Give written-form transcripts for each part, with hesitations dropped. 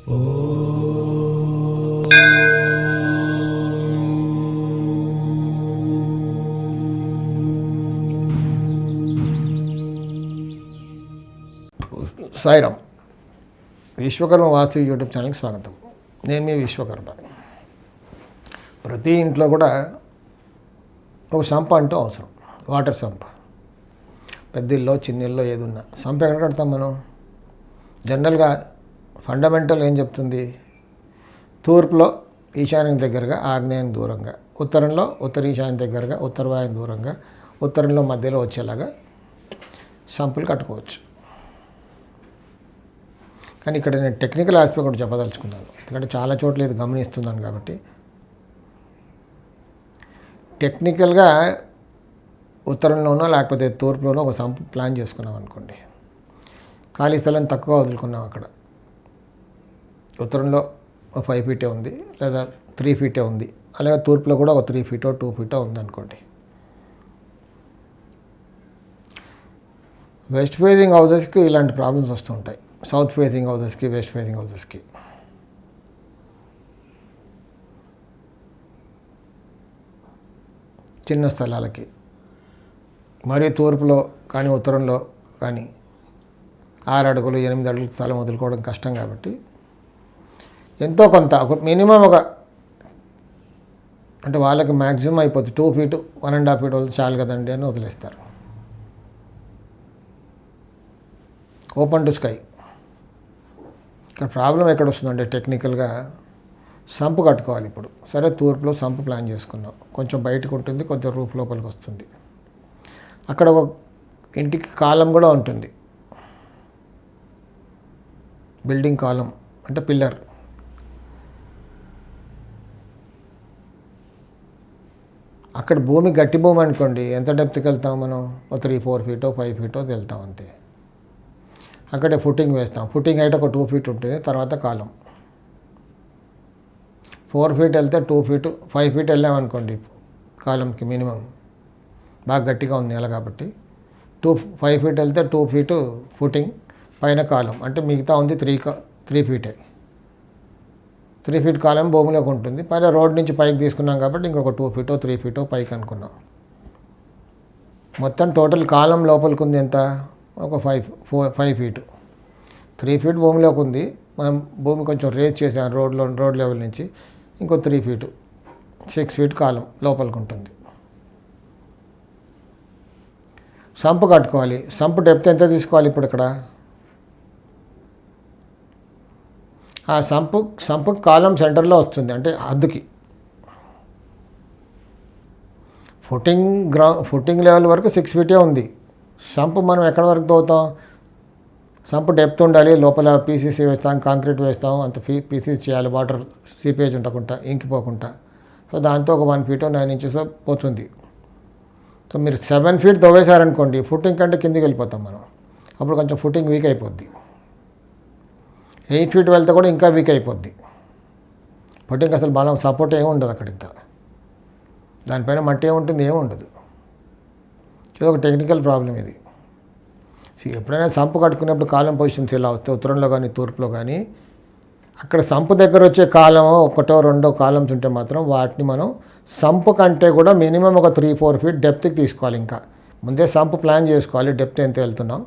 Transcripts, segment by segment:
సాయిరామ్. విశ్వకర్మ వాస్తు YouTube ఛానల్కి స్వాగతం. నేను మీ విశ్వకర్మ. ప్రతి ఇంట్లో కూడా ఒక సంప అంటూ అవసరం. Water sump. పెద్ద ఇల్లో చిన్న ఇల్లో ఏదున్నా సంప ఎక్కడ కడతాం మనం? జనరల్గా ఫండమెంటల్ ఏం చెప్తుంది? తూర్పులో ఈశాన్యం దగ్గరగా, ఆగ్నేయం దూరంగా, ఉత్తరంలో ఉత్తర ఈశాన్యం దగ్గరగా, ఉత్తర వాయుం దూరంగా, ఉత్తరంలో మధ్యలో వచ్చేలాగా సంపులు కట్టుకోవచ్చు. కానీ ఇక్కడ నేను టెక్నికల్ ఆస్పెక్ట్ కూడా చెప్పదలుచుకున్నాను. ఎందుకంటే చాలా చోట్ల ఇది గమనిస్తున్నాను కాబట్టి. టెక్నికల్గా ఉత్తరంలోనో లేకపోతే తూర్పులోనో ఒక సంపు ప్లాన్ చేసుకున్నాం అనుకోండి. ఖాళీ స్థలం తక్కువ వదులుకున్నాం. అక్కడ ఉత్తరంలో ఒక 5 ఫీటే ఉంది, లేదా 3 ఫీటే ఉంది, అలాగే తూర్పులో కూడా ఒక 3 ఫీటో 2 ఫీటో ఉందనుకోండి. వెస్ట్ ఫేసింగ్ హౌసెస్కి ఇలాంటి ప్రాబ్లమ్స్ వస్తూ ఉంటాయి. సౌత్ ఫేసింగ్ హౌసెస్కి, వెస్ట్ ఫేసింగ్ హౌసెస్కి. చిన్న స్థలాలకి, మరియు తూర్పులో కానీ ఉత్తరంలో కానీ 6 అడుగులు 8 అడుగుల స్థలం వదులుకోవడం కష్టం కాబట్టి ఎంతో కొంత ఒక మినిమం అంటే వాళ్ళకి మ్యాక్సిమం అయిపోతుంది 2 ఫీటు 1.5 ఫీట్ వదిలి చాలు కదండి అని వదిలేస్తారు. Open to sky. ఇక్కడ ప్రాబ్లం ఎక్కడ వస్తుందంటే టెక్నికల్గా సంపు కట్టుకోవాలి. ఇప్పుడు సరే తూర్పులో సంపు ప్లాన్ చేసుకున్నాం, కొంచెం బయటకు ఉంటుంది, కొంచెం రూఫ్ లోపలికి వస్తుంది. అక్కడ ఒక ఇంటికి కాలం కూడా ఉంటుంది. బిల్డింగ్ కాలం అంటే పిల్లర్. అక్కడ భూమి గట్టి భూమి అనుకోండి, ఎంత డెప్త్కి వెళ్తాం మనం? ఒక 3-4 ఫీటో 5 ఫీటో వెళ్తాం అంతే. అక్కడే ఫుటింగ్ వేస్తాం. ఫుటింగ్ అయితే ఒక 2 ఫీట్ ఉంటుంది, తర్వాత కాలం. 4 ఫీట్ వెళ్తే 2 ఫీట్ 5 ఫీట్ వెళ్ళామనుకోండి కాలంకి మినిమం, బాగా గట్టిగా ఉంది నెల కాబట్టి. 5 ఫీట్ వెళ్తే 2 ఫీటు ఫుటింగ్, పైన కాలం. అంటే మిగతా ఉంది 3 ఫీటే. 3 ఫీట్ కాలం భూమిలోకి ఉంటుంది. పైన రోడ్ నుంచి పైకి తీసుకున్నాం కాబట్టి ఇంకొక 2 ఫీటో 3 ఫీటో పైకి అనుకున్నాం. మొత్తం టోటల్ కాలం లోపలికి ఉంది ఎంత? ఒక 5 ఫీటు. 3 ఫీట్ భూమిలోకి ఉంది. మనం భూమి కొంచెం రేజ్ చేసాం రోడ్ లెవెల్ నుంచి, ఇంకో 3 ఫీటు 6 ఫీట్ కాలం లోపలికి ఉంటుంది. సంపు కట్టుకోవాలి. సంపు డెప్త్ ఎంత తీసుకోవాలి? ఇప్పుడు ఇక్కడ ఆ సంపు కాలం సెంటర్లో వస్తుంది, అంటే హద్దుకి. ఫుటింగ్ లెవెల్ వరకు 6 ఫీటే ఉంది. సంపు మనం ఎక్కడి వరకు తవ్వుతాం? సంపు డెప్త్ ఉండాలి. లోపల పీసీసీ వేస్తాం, కాంక్రీట్ వేస్తాం, అంత పీసీసీ చేయాలి, వాటర్ సీపేజ్ ఉండకుండా, ఇంకిపోకుండా. సో దాంతో ఒక 1 ఫీటో 9 ఇంచెస్ పోతుంది. సో మీరు 7 ఫీట్ తవ్వేశారనుకోండి, ఫుటింగ్ కంటే కిందికి వెళ్ళిపోతాం మనం. అప్పుడు కొంచెం ఫుటింగ్ వీక్ అయిపోద్ది. 8 ఫీట్ వెళ్తే కూడా ఇంకా వీక్ అయిపోద్ది. ఫుటింగ్ అసలు బలం సపోర్ట్ ఏమి ఉండదు అక్కడ. ఇంకా దానిపైన మట్టి ఏముంటుంది? ఏమి ఉండదు. ఇది ఒక టెక్నికల్ ప్రాబ్లం ఇది. ఎప్పుడైనా సంపు కట్టుకునేప్పుడు కాలం పొజిషన్స్ ఇలా వస్తే ఉత్తరంలో కానీ తూర్పులో కానీ, అక్కడ సంపు దగ్గర వచ్చే కాలం 1-2 కాలమ్స్ ఉంటే మాత్రం వాటిని మనం సంపు కంటే కూడా మినిమం ఒక 3-4 ఫీట్ డెప్త్కి తీసుకోవాలి. ఇంకా ముందే సంపు ప్లాన్ చేసుకోవాలి, డెప్త్ ఎంత వెళ్తున్నాం.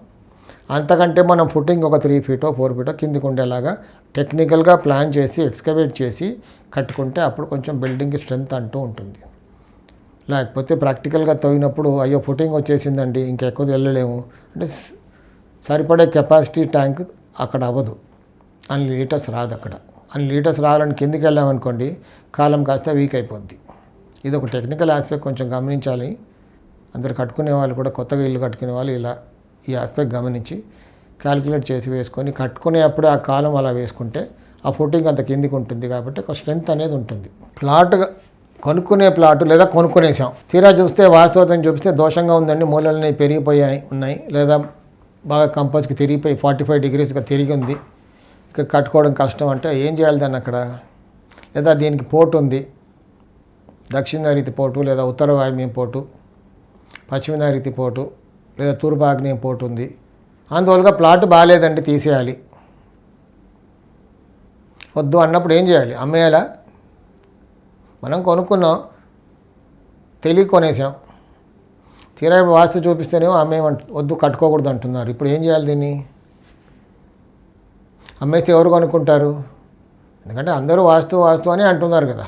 అంతకంటే మనం ఫుటింగ్ ఒక 3 ఫీటో 4 ఫీటో కిందికి ఉండేలాగా టెక్నికల్గా ప్లాన్ చేసి ఎక్స్కవేట్ చేసి కట్టుకుంటే అప్పుడు కొంచెం బిల్డింగ్ స్ట్రెంత్ అంటూ ఉంటుంది. లేకపోతే ప్రాక్టికల్గా తవ్వినప్పుడు అయ్యో ఫుటింగ్ వచ్చేసిందండి, ఇంకెక్కువ వెళ్ళలేము అంటే సరిపడే కెపాసిటీ ట్యాంక్ అక్కడ అవ్వదు. అన్ని లీటర్స్ రాదు అక్కడ. అన్ని లీటర్స్ రావాలని కిందికి వెళ్ళామనుకోండి, కాలం కాస్త వీక్ అయిపోద్ది. ఇది ఒక టెక్నికల్ ఆస్పెక్ట్, కొంచెం గమనించాలి. అందరు కట్టుకునే వాళ్ళు కూడా, కొత్తగా ఇల్లు కట్టుకునే వాళ్ళు ఇలా ఈ ఆస్పెక్ట్ గమనించి క్యాలిక్యులేట్ చేసి వేసుకొని కట్టుకునేప్పుడే ఆ కాలం అలా వేసుకుంటే ఆ ఫుటింగ్ అంత కిందికి ఉంటుంది కాబట్టి ఒక స్ట్రెంత్ అనేది ఉంటుంది. కొనుక్కునే ప్లాటు లేదా కొనుక్కునేసాం, తీరా చూస్తే వాస్తవం చూపిస్తే దోషంగా ఉందండి, మూలలని ఉన్నాయి, లేదా బాగా కంపల్స్కి తిరిగిపోయి 45 డిగ్రీస్గా తిరిగి ఉంది, ఇక కట్టుకోవడం కష్టం అంటే ఏం చేయాలి దాన్ని అక్కడ? లేదా దీనికి పోర్టు ఉంది, దక్షిణ నైరుతి పోర్టు, లేదా ఉత్తర వాయువ్యం పోర్టు, పశ్చిమ నైరుతి పోర్టు, లేదా తూర్పు ఆగ్నేయం పోర్టు ఉంది. అందువల్ల ప్లాట్ బాగాలేదండి, తీసేయాలి. వద్దు అన్నప్పుడు ఏం చేయాలి? అమ్మేయాలా? మనం కొనుక్కున్నాం, తెలియ కొనేసాం, తీరా వాస్తు చూపిస్తేనేమో వద్దు కట్టుకోకూడదు అంటున్నారు. ఇప్పుడు ఏం చేయాలి దీన్ని? అమ్మేస్తే ఎవరు కొనుక్కుంటారు? ఎందుకంటే అందరూ వాస్తు అని అంటున్నారు కదా.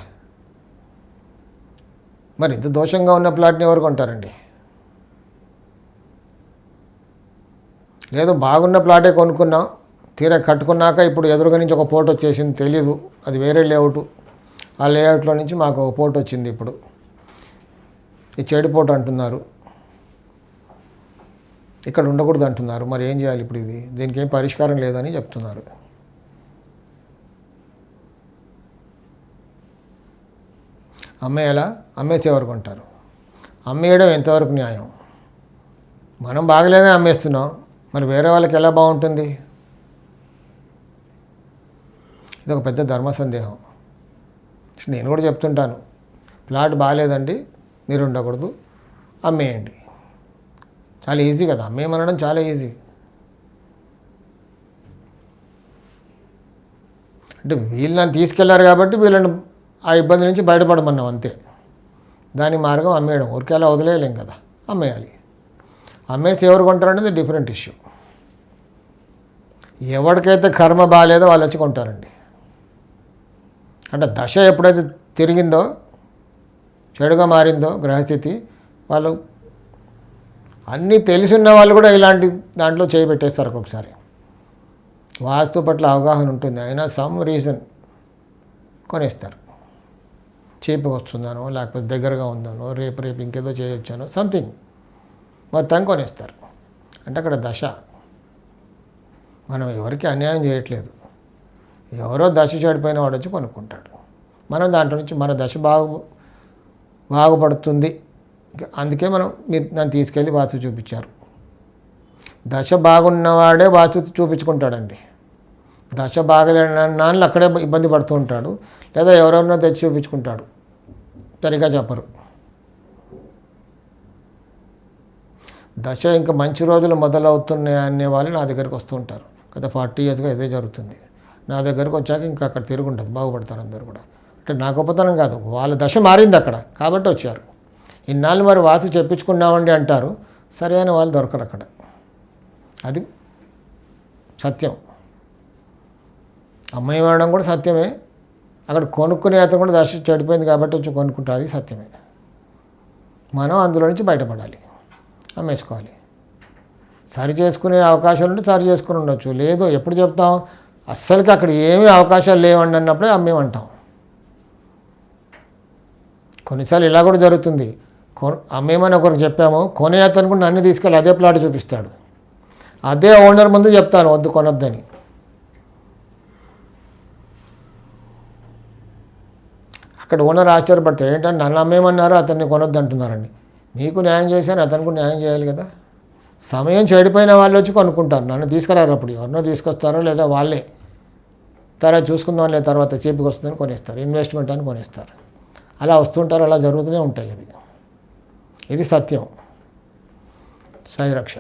మరి ఇంత దోషంగా ఉన్న ప్లాట్ని ఎవరు కొంటారండి? లేదు బాగున్న ప్లాటే కొనుక్కున్నాం, తీరా కట్టుకున్నాక ఇప్పుడు ఎదురుగా నుంచి ఒక పోర్ట్ వచ్చేసింది, తెలీదు అది వేరే లేఅవుట్, ఆ లేఅవుట్లో నుంచి మాకు ఒక పోర్ట్ వచ్చింది, ఇప్పుడు ఈ చెడు పోర్ట్ అంటున్నారు, ఇక్కడ ఉండకూడదు అంటున్నారు. మరి ఏం చేయాలి ఇప్పుడు? దీనికి ఏం పరిష్కారం లేదని చెప్తున్నారు. అమ్మేయాలా? అమ్మేసి ఎవరు కొంటారు? అమ్మేయడం ఎంతవరకు న్యాయం? మనం బాగలేదని అమ్మేస్తున్నాం, మరి వేరే వాళ్ళకి ఎలా బాగుంటుంది? ఇది ఒక పెద్ద ధర్మ సందేహం. నేను కూడా చెప్తుంటాను, ప్లాట్ బాగాలేదండి, మీరు ఉండకూడదు, అమ్మేయండి. చాలా ఈజీ కదా, అమ్మేయమనడం చాలా ఈజీ. అంటే వీళ్ళని తీసుకెళ్లారు కాబట్టి వీళ్ళని ఆ ఇబ్బంది నుంచి బయటపడమన్నాం అంతే. దాని మార్గం అమ్మేయడం, ఊరికే అలా వదిలేయలేం కదా, అమ్మేయాలి. అమ్మేస్తే ఎవరు కొంటారనేది డిఫరెంట్ ఇష్యూ. ఎవరికైతే కర్మ బాగాలేదో వాళ్ళు వచ్చి కొంటారండి. అంటే దశ ఎప్పుడైతే తిరిగిందో, చెడుగా మారిందో గ్రహస్థితి, వాళ్ళు అన్నీ తెలిసిన వాళ్ళు కూడా ఇలాంటి దాంట్లో చేయబెట్టేస్తారు. ఒక్కొక్కసారి వాస్తు పట్ల అవగాహన ఉంటుంది, అయినా సమ్ రీజన్ కొనేస్తారు. చీప్గా వస్తుందనో, లేకపోతే దగ్గరగా ఉందనో, రేపు ఇంకేదో చేయొచ్చానో, సంథింగ్ మొత్తం కొనేస్తారు. అంటే అక్కడ దశ. మనం ఎవరికి అన్యాయం చేయట్లేదు, ఎవరో దశ చెడిపోయిన వాడు వచ్చి కొనుక్కుంటాడు. మనం దాంట్లో నుంచి మన దశ బాగుపడుతుంది, అందుకే మీరు దాన్ని తీసుకెళ్ళి వాస్తు చూపించారు. దశ బాగున్నవాడే వాస్తు చూపించుకుంటాడండి. దశ బాగలేనాళ్ళు అక్కడే ఇబ్బంది పడుతూ ఉంటాడు, లేదా ఎవరెవరినో తెచ్చి చూపించుకుంటాడు, సరిగా చెప్పరు. దశ ఇంకా మంచి రోజులు మొదలవుతున్నాయి అనే వాళ్ళు నా దగ్గరికి వస్తూ ఉంటారు. గత 40 yearsగా ఇదే జరుగుతుంది. నా దగ్గరకు వచ్చాక ఇంకా అక్కడ తిరుగుంటుంది, బాగుపడతారు అందరు కూడా. అంటే నా గొప్పతనం కాదు, వాళ్ళ దశ మారింది అక్కడ కాబట్టి వచ్చారు. ఇన్నాళ్ళు మరి వాస్తు చెప్పించుకున్నామండి అంటారు, సరైన వాళ్ళు దొరకరు అక్కడ. అది సత్యం. అమ్మాయి వాడడం కూడా సత్యమే, అక్కడ కొనుక్కునే అతను కూడా దశ చెడిపోయింది కాబట్టి వచ్చి కొనుక్కుంటారు, అది సత్యమే. మనం అందులో నుంచి బయటపడాలి, అమ్మేసుకోవాలి. సరి చేసుకునే అవకాశాలు ఉంటే సరి చేసుకుని ఉండొచ్చు, లేదు ఎప్పుడు చెప్తాం అస్సలకి అక్కడ ఏమీ అవకాశాలు లేవండి అన్నప్పుడే అమ్మేమంటాం. కొన్నిసార్లు ఇలా కూడా జరుగుతుంది, అమ్మేమని ఒకరికి చెప్పాము, కొనే అతను కూడా నన్ను తీసుకెళ్ళి అదే ప్లాట్ చూపిస్తాడు, అదే ఓనర్ ముందు చెప్తాను వద్దు కొనొద్దని. అక్కడ ఓనర్ ఆశ్చర్యపడతాడు, ఏంటంటే నన్ను అమ్మేమన్నారు అతన్ని కొనొద్దు అంటున్నారండి. నీకు న్యాయం చేశాను, అతనికి న్యాయం చేయాలి కదా. సమయం చెడిపోయిన వాళ్ళు వచ్చి కొనుక్కుంటారు, నన్ను తీసుకురారు. అప్పుడు ఎవరినో తీసుకొస్తారో లేదా వాళ్ళే తర్వాత చూసుకుందాం లేదా తర్వాత చీప్కి వస్తుందని కొనేస్తారు, ఇన్వెస్ట్మెంట్ అని కొనేస్తారు. అలా వస్తుంటారు, అలా జరుగుతూనే ఉంటాయి అవి. ఇది సత్యం. సాయి రక్ష.